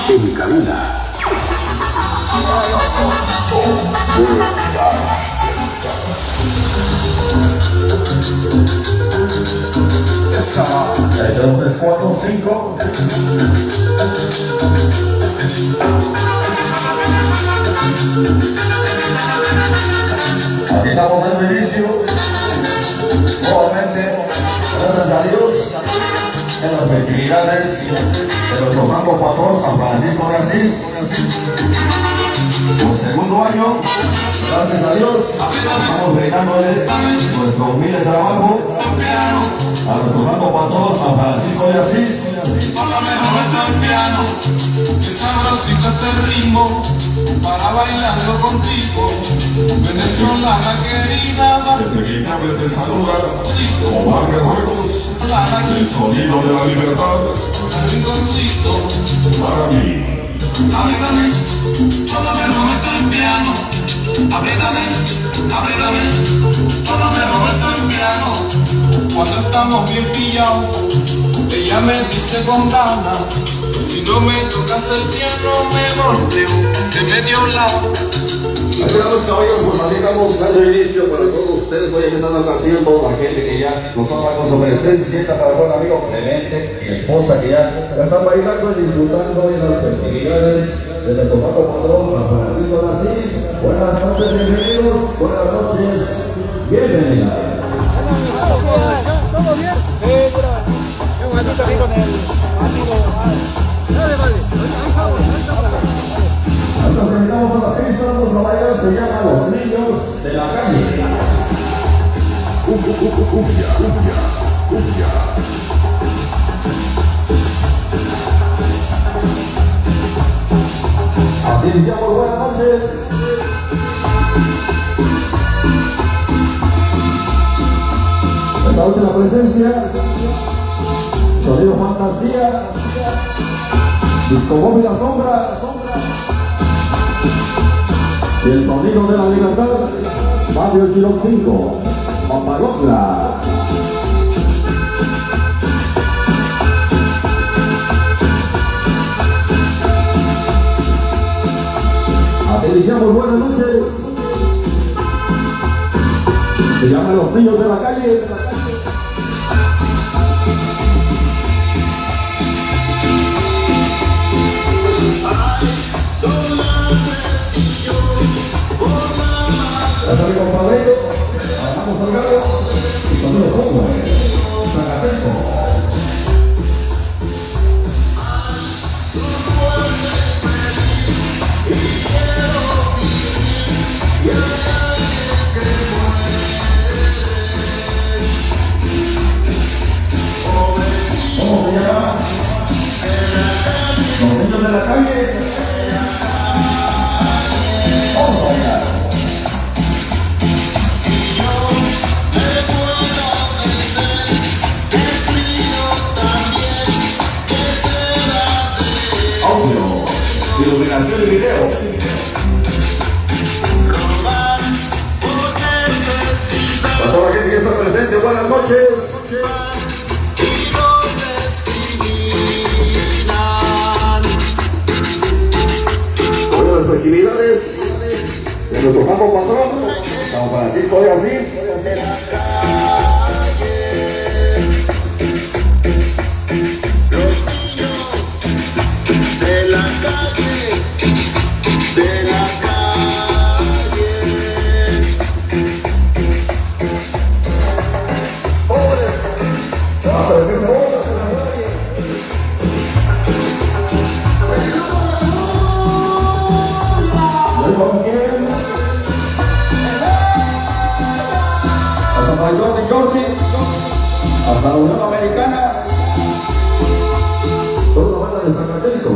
En cabina. Entonces 4, 5. Aquí estamos dando inicio nuevamente, gracias a Dios, en las festividades de nuestro santo patrón San Francisco de Asís. Por segundo año, gracias a Dios, estamos brindando nuestro humilde trabajo a nuestro santo patrón San Francisco de Asís. Qué sabrosito este ritmo para bailarlo contigo. Venezolana querida, Desde Guinea te saluda Omar Marruecos, el sonido de la libertad rinconcito. para mí. Abrítame, todo me roba el piano. Abrítame, todo me roba el piano. Cuando estamos bien pillados, ella me dice con ganas: si no me tocas el piano, me volteo de medio lado. Ayudados caballeros, pues así estamos dando inicio para todos ustedes hoy en esta ocasión, toda la gente que ya nos honra con su presencia, para el buen amigo Clemente y esposa que ya están bailando y disfrutando de las festividades de nuestro santo patrón San Francisco de Asís. Buenas noches, bienvenidos, buenas noches, bienvenidas. ¿Todo bien? Sí, puro. Qué bonito aquí con el amigo. Dale, vale. Ahí estamos. Nos presentamos a la pista, vamos a bailar, se llama Los Niños de la Calle. Cumbia. Así iniciamos, buenas noches. Esta última presencia, sonido fantasía, disco móvil La Sombra, y el sonido de la libertad, Barrio Chilón 5, Papalotla. Así iniciamos, buenas noches. Se llama Los Niños de la Calle. Hasta mi compadre, Armando Salgado y sonido como Zacateco. ¿Cómo se llama? Los Niños de la Calle. Vamos a bailar. Audio, iluminación y video. Para toda la gente que está presente, buenas noches. Hoy las festividades de nuestro santo patrón, San Francisco de Asís. Hasta Mayor de Jordi, hasta la Unión Americana, toda la banda de Zacateco.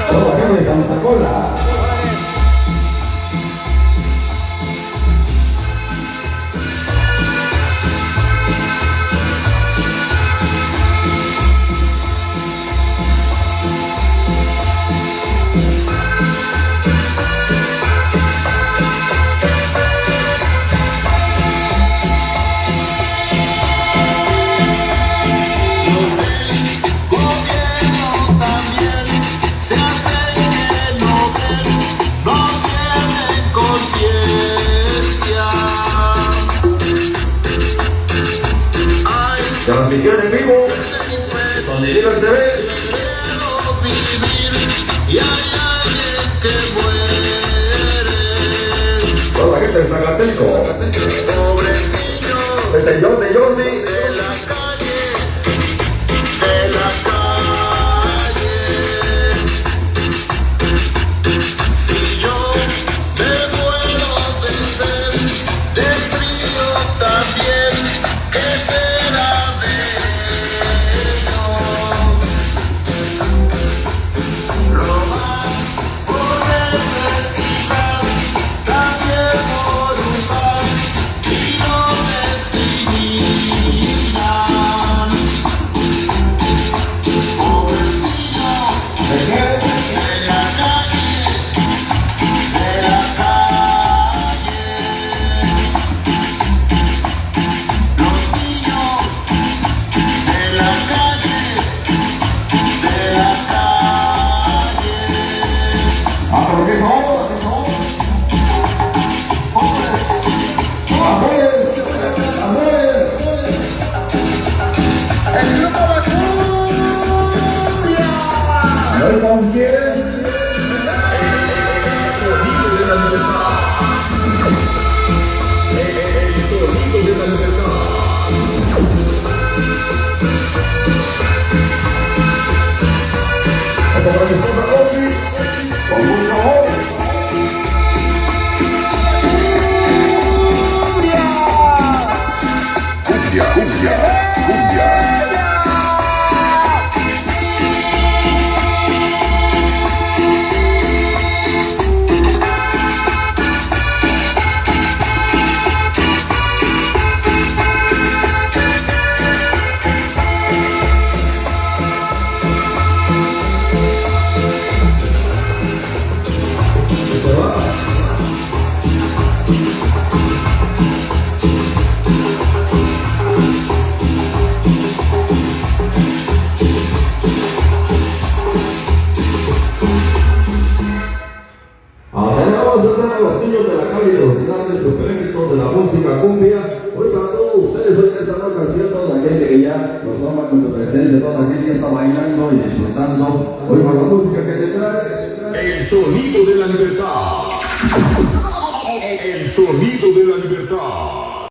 Toda la gente de Cansacola. Viva el TV. Quiero vivir y hay alguien que muere. Toda la gente de Zacateco. Pobre niño El señor de Jordi. de la calle, de la calle. Si yo me muero de sed, de frío también, ¿qué será de ellos? Robar por necesidad, también por un pan, y no discriminan. Pobres niños ¿De qué? de la calle, de la calle. Los niños de la calle, de la calle. Ah, ¿pero qué son? ¿Qué son? Pobres. Amores. Amores. El grupo La Cumbia. A ver con quién. El sonido de la libertad. El sonido de la libertad. Esto para mi esposa Rosy. Con mucho amor. Cumbia, cumbia, cumbia. Se va. Aceleramos a los niños de la calle de los grandes super éxitos de la música cumbia. Hoy para todos ustedes, hoy esta nueva canción, toda la gente que ya nos toma con su presencia, toda la gente que está bailando y disfrutando. Hoy con la música que te trae. El sonido de la libertad. El sonido de la libertad.